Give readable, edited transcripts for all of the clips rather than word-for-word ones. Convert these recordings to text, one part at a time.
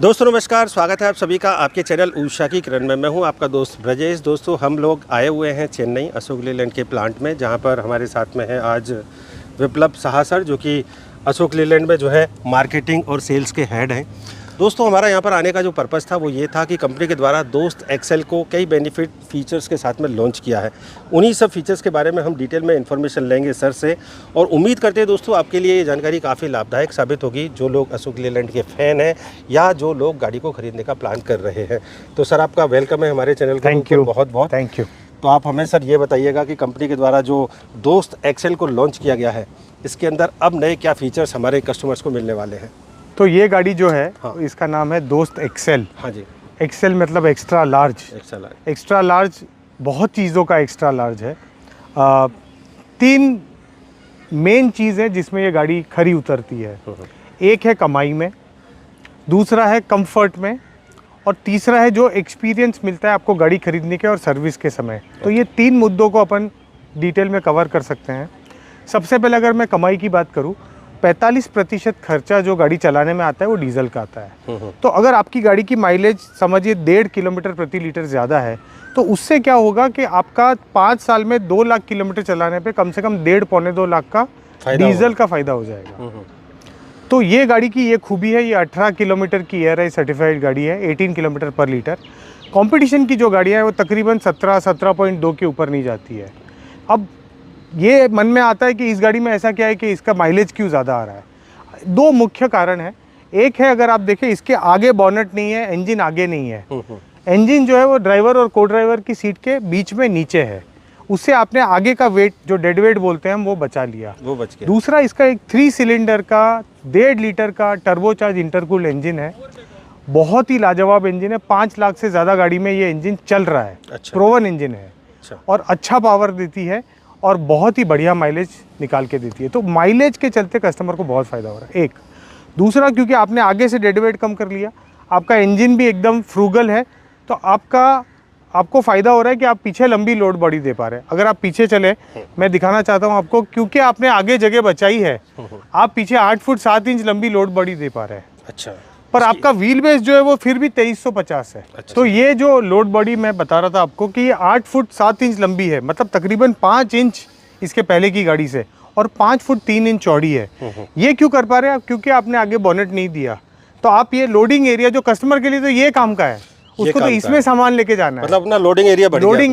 दोस्तों नमस्कार, स्वागत है आप सभी का आपके चैनल उषा की किरण में। मैं हूं आपका दोस्त ब्रजेश। दोस्तों हम लोग आए हुए हैं चेन्नई अशोक लीलैंड के प्लांट में, जहां पर हमारे साथ में है आज विप्लव साहा सर, जो कि अशोक लीलैंड में जो है मार्केटिंग और सेल्स के हेड हैं। दोस्तों हमारा यहाँ पर आने का जो पर्पज़ था वो ये था कि कंपनी के द्वारा दोस्त एक्सेल को कई बेनिफिट फीचर्स के साथ में लॉन्च किया है। उन्हीं सब फीचर्स के बारे में हम डिटेल में इन्फॉर्मेशन लेंगे सर से, और उम्मीद करते हैं दोस्तों आपके लिए ये जानकारी काफ़ी लाभदायक साबित होगी, जो लोग अशोक लीलैंड के फ़ैन हैं या जो लोग गाड़ी को खरीदने का प्लान कर रहे हैं। तो सर आपका वेलकम है हमारे चैनल को। थैंक यू, बहुत बहुत थैंक यू। तो आप हमें सर ये बताइएगा कि कंपनी के द्वारा जो दोस्त एक्सेल को लॉन्च किया गया है, इसके अंदर अब नए क्या फीचर्स हमारे कस्टमर्स को मिलने वाले हैं। तो ये गाड़ी जो है हाँ। इसका नाम है दोस्त एक्सेल। हाँ जी। एक्सेल मतलब एक्स्ट्रा लार्ज। एक्स्ट्रा लार्ज बहुत चीज़ों का एक्स्ट्रा लार्ज है। 3 मेन चीज़ है जिसमें ये गाड़ी खरी उतरती है। एक है कमाई में, दूसरा है कंफर्ट में, और तीसरा है जो एक्सपीरियंस मिलता है आपको गाड़ी खरीदने के और सर्विस के समय। तो ये 3 मुद्दों को अपन डिटेल में कवर कर सकते हैं। सबसे पहले अगर मैं कमाई की बात करूँ, 45% खर्चा जो गाड़ी चलाने में आता है वो डीजल का आता है। तो अगर आपकी गाड़ी की माइलेज समझिए 1.5 किलोमीटर प्रति लीटर ज़्यादा है, तो उससे क्या होगा कि आपका 5 साल में 2 लाख किलोमीटर चलाने पे कम से कम 1.5-पौने 2 लाख का डीजल का फ़ायदा हो जाएगा। तो ये गाड़ी की ये खूबी है, ये 18 किलोमीटर की एआरआई सर्टिफाइड गाड़ी है, 18 किलोमीटर पर लीटर। कंपटीशन की जो गाड़ियाँ हैं वो तकरीबन 17.2 के ऊपर नहीं जाती है। अब ये मन में आता है कि इस गाड़ी में ऐसा क्या है कि इसका माइलेज क्यों ज़्यादा आ रहा है। 2 मुख्य कारण है। एक है, अगर आप देखें इसके आगे बॉनेट नहीं है, इंजन आगे नहीं है। इंजन जो है वो ड्राइवर और को ड्राइवर की सीट के बीच में नीचे है। उससे आपने आगे का वेट, जो डेड वेट बोलते हैं हम, वो बचा लिया, वो बच गया। दूसरा, इसका एक 3 सिलेंडर का 1.5 लीटर का टर्बोचार्ज इंटरकूल्ड इंजन है। बहुत ही लाजवाब इंजन है। 5 लाख से ज़्यादा गाड़ी में ये इंजन चल रहा है। प्रोवन इंजन है। और अच्छा पावर देती है और बहुत ही बढ़िया माइलेज निकाल के देती है। तो माइलेज के चलते कस्टमर को बहुत फ़ायदा हो रहा है। एक दूसरा, क्योंकि आपने आगे से डेड वेट कम कर लिया, आपका इंजन भी एकदम फ्रूगल है, तो आपको फ़ायदा हो रहा है कि आप पीछे लंबी लोड बॉडी दे पा रहे हैं। अगर आप पीछे चले, मैं दिखाना चाहता हूँ आपको, क्योंकि आपने आगे जगह बचाई है, आप पीछे 8 फुट 7 इंच लंबी लोड बॉडी दे पा रहे हैं। अच्छा। पर आपका व्हील बेस जो है वो फिर भी 2350 है। अच्छा। तो ये जो लोड बॉडी मैं बता रहा था आपको कि ये 8 फुट 7 इंच लंबी है, मतलब तकरीबन 5 इंच इसके पहले की गाड़ी से, और 5 फुट 3 इंच चौड़ी है। ये क्यों कर पा रहे हैं आप? क्योंकि आपने आगे बोनेट नहीं दिया। तो आप ये लोडिंग एरिया जो कस्टमर के लिए तो ये काम का है, उसको तो इसमें सामान लेके जाना है, मतलब अपना लोडिंग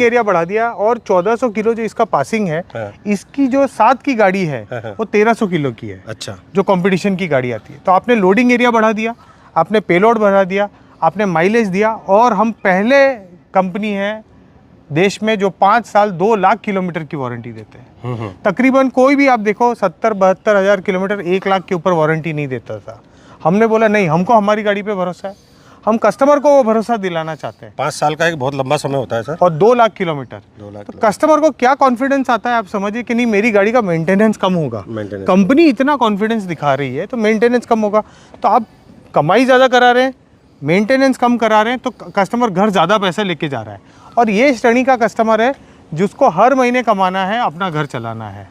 एरिया बढ़ा दिया। और 1400 किलो जो इसका पासिंग है, इसकी जो 7 की गाड़ी है वो 1300 किलो की है। अच्छा। जो कंपटीशन की गाड़ी आती है। तो आपने लोडिंग एरिया बढ़ा दिया, आपने पेलोड बढ़ा दिया, आपने माइलेज दिया, और हम पहले कंपनी है देश में जो 5 साल 2 लाख किलोमीटर की वारंटी देते हैं। तकरीबन कोई भी आप देखो 70-72 हज़ार किलोमीटर 1 लाख के ऊपर वारंटी नहीं देता था। हमने बोला नहीं, हमको हमारी गाड़ी पे भरोसा है, हम कस्टमर को वो भरोसा दिलाना चाहते हैं। 5 साल का एक बहुत लंबा समय होता है सर, और 2 लाख किलोमीटर। तो कस्टमर को क्या कॉन्फिडेंस आता है, आप समझिए कि नहीं मेरी गाड़ी का मेंटेनेंस कम होगा। कंपनी इतना कॉन्फिडेंस दिखा रही है तो मेंटेनेंस कम होगा। तो आप कमाई ज़्यादा करा रहे हैं, मेंटेनेंस कम करा रहे हैं, तो कस्टमर घर ज़्यादा पैसा लेके जा रहा है। और ये श्रेणी का कस्टमर है जिसको हर महीने कमाना है, अपना घर चलाना है,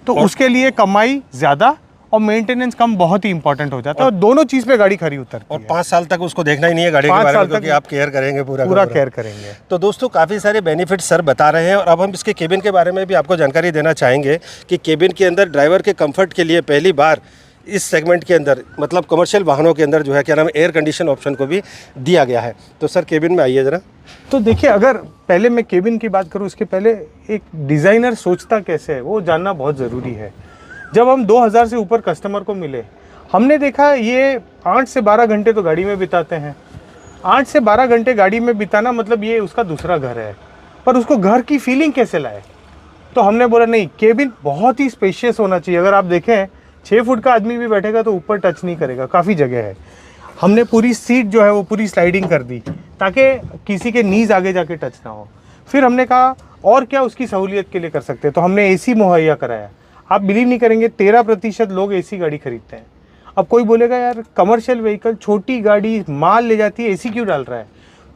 तो उसके लिए कमाई ज़्यादा और मेंटेनेंस कम बहुत ही इंपॉर्टेंट हो जाता है। और दोनों चीज़ पे गाड़ी खरी उतरती है। और 5 साल तक उसको देखना ही नहीं है गाड़ी के बारे में, क्योंकि आप केयर करेंगे, पूरा केयर करेंगे। तो दोस्तों काफ़ी सारे बेनिफिट सर बता रहे हैं, और अब हम इसके केबिन के बारे में भी आपको जानकारी देना चाहेंगे कि केबिन के अंदर ड्राइवर के कंफर्ट के लिए पहली बार इस सेगमेंट के अंदर, मतलब कमर्शियल वाहनों के अंदर जो है क्या नाम है, एयर कंडीशन ऑप्शन को भी दिया गया है। तो सर केबिन में आइए ज़रा। तो देखिए, अगर पहले मैं केबिन की बात करूँ, उसके पहले एक डिज़ाइनर सोचता कैसे है वो जानना बहुत ज़रूरी है। जब हम 2000 से ऊपर कस्टमर को मिले, हमने देखा ये 8 से 12 घंटे तो गाड़ी में बिताते हैं। 8 से 12 घंटे गाड़ी में बिताना मतलब ये उसका दूसरा घर है, पर उसको घर की फीलिंग कैसे लाए। तो हमने बोला नहीं, केबिन बहुत ही स्पेशियस होना चाहिए। अगर आप देखें 6 फुट का आदमी भी बैठेगा तो ऊपर टच नहीं करेगा, काफ़ी जगह है। हमने पूरी सीट जो है वो पूरी स्लाइडिंग कर दी ताकि किसी के नीज आगे जाके टच ना हो। फिर हमने कहा और क्या उसकी सहूलियत के लिए कर सकते हैं, तो हमने एसी मुहैया कराया। आप बिलीव नहीं करेंगे, 13% लोग एसी गाड़ी खरीदते हैं। अब कोई बोलेगा यार कमर्शियल व्हीकल, छोटी गाड़ी माल ले जाती है, एसी क्यों डाल रहा है।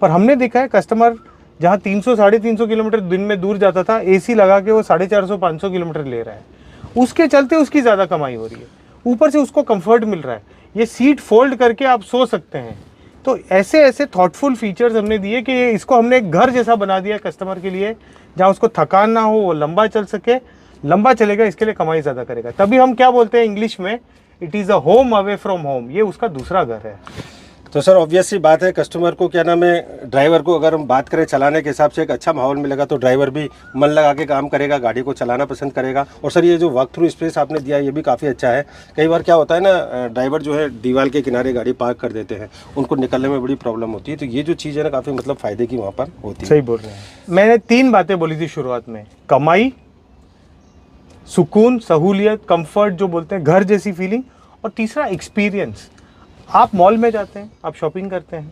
पर हमने देखा है कस्टमर जहाँ 300-350 किलोमीटर दिन में दूर जाता था, एसी लगा के वो 450-500 किलोमीटर ले रहा है। उसके चलते उसकी ज़्यादा कमाई हो रही है, ऊपर से उसको कंफर्ट मिल रहा है। ये सीट फोल्ड करके आप सो सकते हैं। तो ऐसे ऐसे थॉटफुल फीचर्स हमने दिए कि इसको हमने एक घर जैसा बना दिया कस्टमर के लिए, जहाँ उसको थकान ना हो, वो लंबा चल सके, लंबा चलेगा, इसके लिए कमाई ज़्यादा करेगा। तभी हम क्या बोलते हैं इंग्लिश में, it is a home away from home, ये उसका दूसरा घर है। तो सर ऑब्वियस सी बात है, कस्टमर को क्या नाम है, ड्राइवर को अगर हम बात करें चलाने के हिसाब से एक अच्छा माहौल मिलेगा तो ड्राइवर भी मन लगा के काम करेगा, गाड़ी को चलाना पसंद करेगा। और सर ये जो वॉक थ्रू स्पेस आपने दिया ये भी काफ़ी अच्छा है। कई बार क्या होता है ना, ड्राइवर जो है दीवार के किनारे गाड़ी पार्क कर देते हैं, उनको निकलने में बड़ी प्रॉब्लम होती है। तो ये जो चीज़ है ना काफ़ी मतलब फ़ायदे की वहाँ पर होती है। सही बोल रहे हैं। मैंने 3 बातें बोली थी शुरुआत में, कमाई, सुकून, सहूलियत, कंफर्ट जो बोलते हैं, घर जैसी फीलिंग, और तीसरा एक्सपीरियंस। आप मॉल में जाते हैं, आप शॉपिंग करते हैं,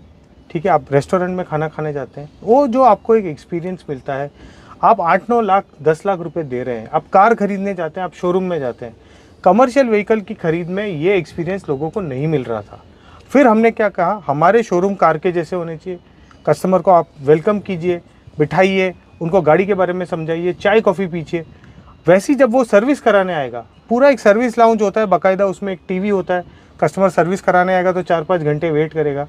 ठीक है, आप रेस्टोरेंट में खाना खाने जाते हैं, वो जो आपको एक एक्सपीरियंस मिलता है। आप 8-9 लाख 10 लाख रुपए दे रहे हैं, आप कार खरीदने जाते हैं, आप शोरूम में जाते हैं, कमर्शियल व्हीकल की खरीद में ये एक्सपीरियंस लोगों को नहीं मिल रहा था। फिर हमने क्या कहा, हमारे शोरूम कार के जैसे होने चाहिए। कस्टमर को आप वेलकम कीजिए, बिठाइए, उनको गाड़ी के बारे में समझाइए, चाय कॉफ़ी पीछिए। वैसे जब वो सर्विस कराने आएगा, पूरा एक सर्विस लाउंज होता है बाकायदा, उसमें एक टीवी होता है। कस्टमर सर्विस कराने आएगा तो 4-5 घंटे वेट करेगा,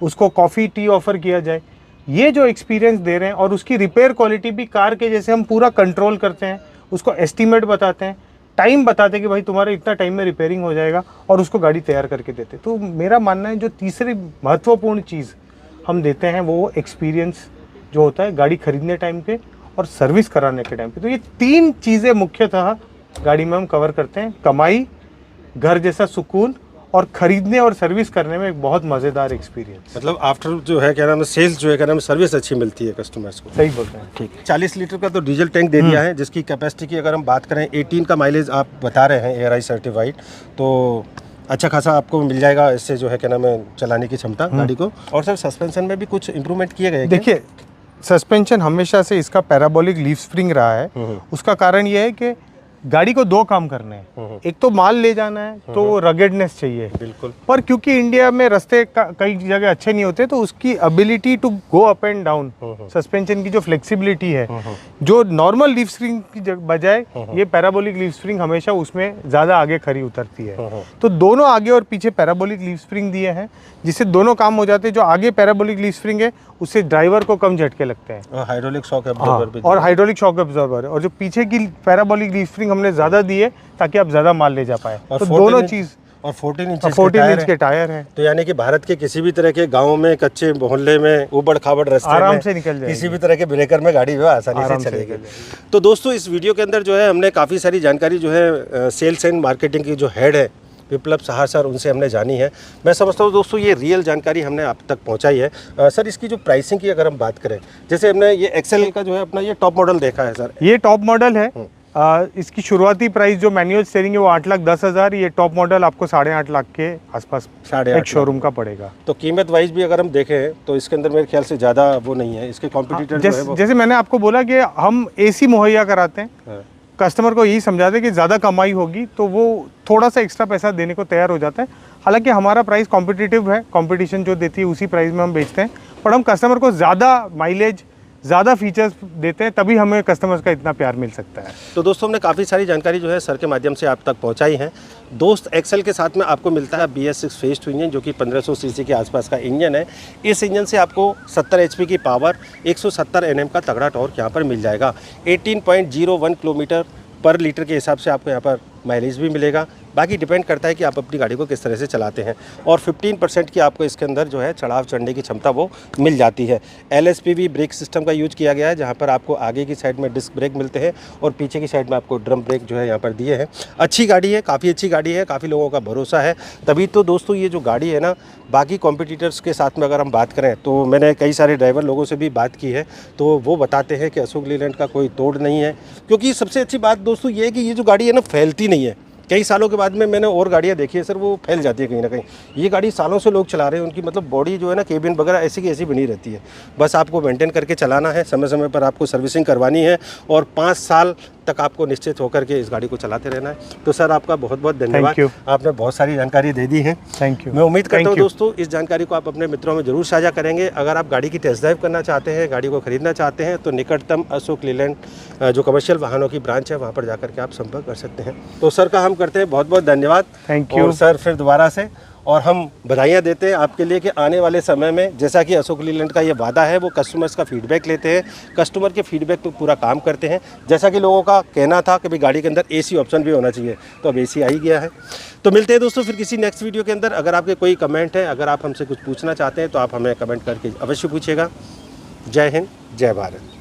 उसको कॉफ़ी टी ऑफ़र किया जाए। ये जो एक्सपीरियंस दे रहे हैं, और उसकी रिपेयर क्वालिटी भी कार के जैसे हम पूरा कंट्रोल करते हैं, उसको एस्टीमेट बताते हैं, टाइम बताते हैं कि भाई तुम्हारे इतना टाइम में रिपेयरिंग हो जाएगा, और उसको गाड़ी तैयार करके देते। तो मेरा मानना है जो तीसरी महत्वपूर्ण चीज़ हम देते हैं वो एक्सपीरियंस जो होता है गाड़ी खरीदने टाइम पे और सर्विस कराने के टाइम पे। तो ये 3 चीज़ें मुख्यतः गाड़ी में हम कवर करते हैं, कमाई, घर जैसा सुकून, और खरीदने और सर्विस करने में एक बहुत मज़ेदार एक्सपीरियंस। मतलब आफ्टर जो है क्या नाम है, सेल्स जो है क्या नाम है, सर्विस अच्छी मिलती है कस्टमर्स को। सही बोल रहे हैं। ठीक है। 40 लीटर का तो डीजल टैंक दे दिया है, जिसकी कैपेसिटी की अगर हम बात करें 18 का माइलेज आप बता रहे हैं, ARI सर्टिफाइड, तो अच्छा खासा आपको मिल जाएगा इससे जो है क्या नाम है चलाने की क्षमता गाड़ी को। और सर सस्पेंशन में भी कुछ इंप्रूवमेंट किए गए? देखिए, सस्पेंशन हमेशा से इसका पैराबोलिक लीफ स्प्रिंग रहा है। उसका कारण ये है कि गाड़ी को 2 काम करने हैं, एक तो माल ले जाना है, तो रगेडनेस चाहिए बिल्कुल, पर क्योंकि इंडिया में रास्ते कई जगह अच्छे नहीं होते, तो उसकी ability to go up and down, suspension की जो फ्लेक्सिबिलिटी है, जो नॉर्मल लीफ स्प्रिंग की बजाय ये पैराबोलिक लीफ स्प्रिंग हमेशा उसमें ज़्यादा आगे खरी उतरती है। तो दोनों आगे और पीछे पैराबोलिक लीफ स्प्रिंग दिए हैं, जिससे दोनों काम हो जाते हैं। जो आगे पैराबोलिक लीफ स्प्रिंग है उससे ड्राइवर को कम झटके लगते हैं, हाइड्रोलिक शॉक एब्जॉर्बर भी, और हाइड्रोलिक शॉक एब्जॉर्बर है। और जो पीछे की पैराबोलिक लीफ स्प्रिंग हमने ज़्यादा दी है ताकि आप ज़्यादा माल ले जा पाए। तो दोनों चीज़, और 14 इंच के टायर हैं। तो यानी कि भारत के किसी भी तरह के गांव में, कच्चे मोहल्ले में, उबड़ खाबड़ रास्ते आराम में से निकल जाएगी, किसी भी तरह के ब्रेकर में गाड़ी जो है आसानी से चलेगी। तो दोस्तों इस वीडियो के अंदर जो है हमने काफ़ी सारी जानकारी जो है सेल्स एंड मार्केटिंग की जो हेड है विप्लव सहार सर, उनसे हमने जानी है। मैं समझता हूँ दोस्तों ये रियल जानकारी हमने आप तक पहुँचाई है। सर इसकी जो प्राइसिंग की अगर हम बात करें, जैसे हमने ये एक्सेल का जो है अपना ये टॉप मॉडल देखा है सर, ये टॉप मॉडल है। इसकी शुरुआती प्राइस जो मैनुअल स्टीयरिंग है वो 8,10,000, ये टॉप मॉडल आपको 8.5 लाख के आसपास एक शोरूम का पड़ेगा। तो कीमत वाइज भी अगर हम देखें तो इसके अंदर मेरे ख्याल से ज़्यादा वो नहीं है, इसके कॉम्पिटिटर जैसे मैंने आपको बोला कि हम AC मुहैया कराते हैं, कस्टमर को यही समझाते हैं कि ज़्यादा कमाई होगी तो वो थोड़ा सा एक्स्ट्रा पैसा देने को तैयार हो जाता है। हालांकि हमारा प्राइस कॉम्पिटिटिव है, कंपटीशन जो देती है उसी प्राइस में हम बेचते हैं, पर हम कस्टमर को ज़्यादा माइलेज, ज़्यादा फीचर्स देते हैं, तभी हमें कस्टमर्स का इतना प्यार मिल सकता है। तो दोस्तों हमने काफ़ी सारी जानकारी जो है सर के माध्यम से आप तक पहुंचाई है। दोस्त एक्सेल के साथ में आपको मिलता है BS6 फेज 2 इंजन, जो कि 1500 सीसी के आसपास का इंजन है। इस इंजन से आपको 70 HP की पावर, 170 Nm का तगड़ा टॉर्क यहाँ पर मिल जाएगा। 18.01 किलोमीटर पर लीटर के हिसाब से आपको यहाँ पर माइलेज भी मिलेगा। बाकी डिपेंड करता है कि आप अपनी गाड़ी को किस तरह से चलाते हैं। और 15% की आपको इसके अंदर जो है चढ़ाव चढ़ने की क्षमता वो मिल जाती है। LSPV ब्रेक सिस्टम का यूज किया गया है, जहाँ पर आपको आगे की साइड में डिस्क ब्रेक मिलते हैं और पीछे की साइड में आपको ड्रम ब्रेक जो है यहाँ पर दिए हैं। अच्छी गाड़ी है, काफ़ी अच्छी गाड़ी है, काफ़ी लोगों का भरोसा है। तभी तो दोस्तों ये जो गाड़ी है ना, बाकी कॉम्पिटिटर्स के साथ में अगर हम बात करें तो मैंने कई सारे ड्राइवर लोगों से भी बात की है, तो वो बताते हैं कि अशोक लीलैंड का कोई तोड़ नहीं है। क्योंकि सबसे अच्छी बात दोस्तों ये है कि ये जो गाड़ी है ना फैलती नहीं है। कई सालों के बाद में मैंने और गाड़ियाँ देखी है सर, वो फैल जाती है कहीं ना कहीं। ये गाड़ी सालों से लोग चला रहे हैं, उनकी मतलब बॉडी जो है ना, केबिन वगैरह ऐसी की ऐसी बनी रहती है। बस आपको मेंटेन करके चलाना है, समय समय पर आपको सर्विसिंग करवानी है और 5 साल तक आपको निश्चित होकर के इस गाड़ी को चलाते रहना है। तो सर आपका बहुत बहुत धन्यवाद, आपने बहुत सारी जानकारी दे दी है। Thank you. मैं उम्मीद करता हूँ दोस्तों इस जानकारी को आप अपने मित्रों में जरूर साझा करेंगे। अगर आप गाड़ी की टेस्ट ड्राइव करना चाहते हैं, गाड़ी को खरीदना चाहते हैं, तो निकटतम अशोक लीलैंड जो कमर्शियल वाहनों की ब्रांच है वहाँ पर जाकर के आप संपर्क कर सकते हैं। तो सर का हम करते हैं बहुत बहुत धन्यवाद। थैंक यू सर, फिर दोबारा से। और हम बधाइयाँ देते हैं आपके लिए कि आने वाले समय में जैसा कि अशोक लीलैंड का ये वादा है, वो कस्टमर्स का फीडबैक लेते हैं, कस्टमर के फीडबैक पे पूरा काम करते हैं। जैसा कि लोगों का कहना था कि भाई गाड़ी के अंदर AC ऑप्शन भी होना चाहिए, तो अब AC आ ही गया है। तो मिलते हैं दोस्तों फिर किसी नेक्स्ट वीडियो के अंदर। अगर आपके कोई कमेंट है, अगर आप हमसे कुछ पूछना चाहते हैं तो आप हमें कमेंट करके अवश्य पूछिएगा। जय हिंद, जय भारत।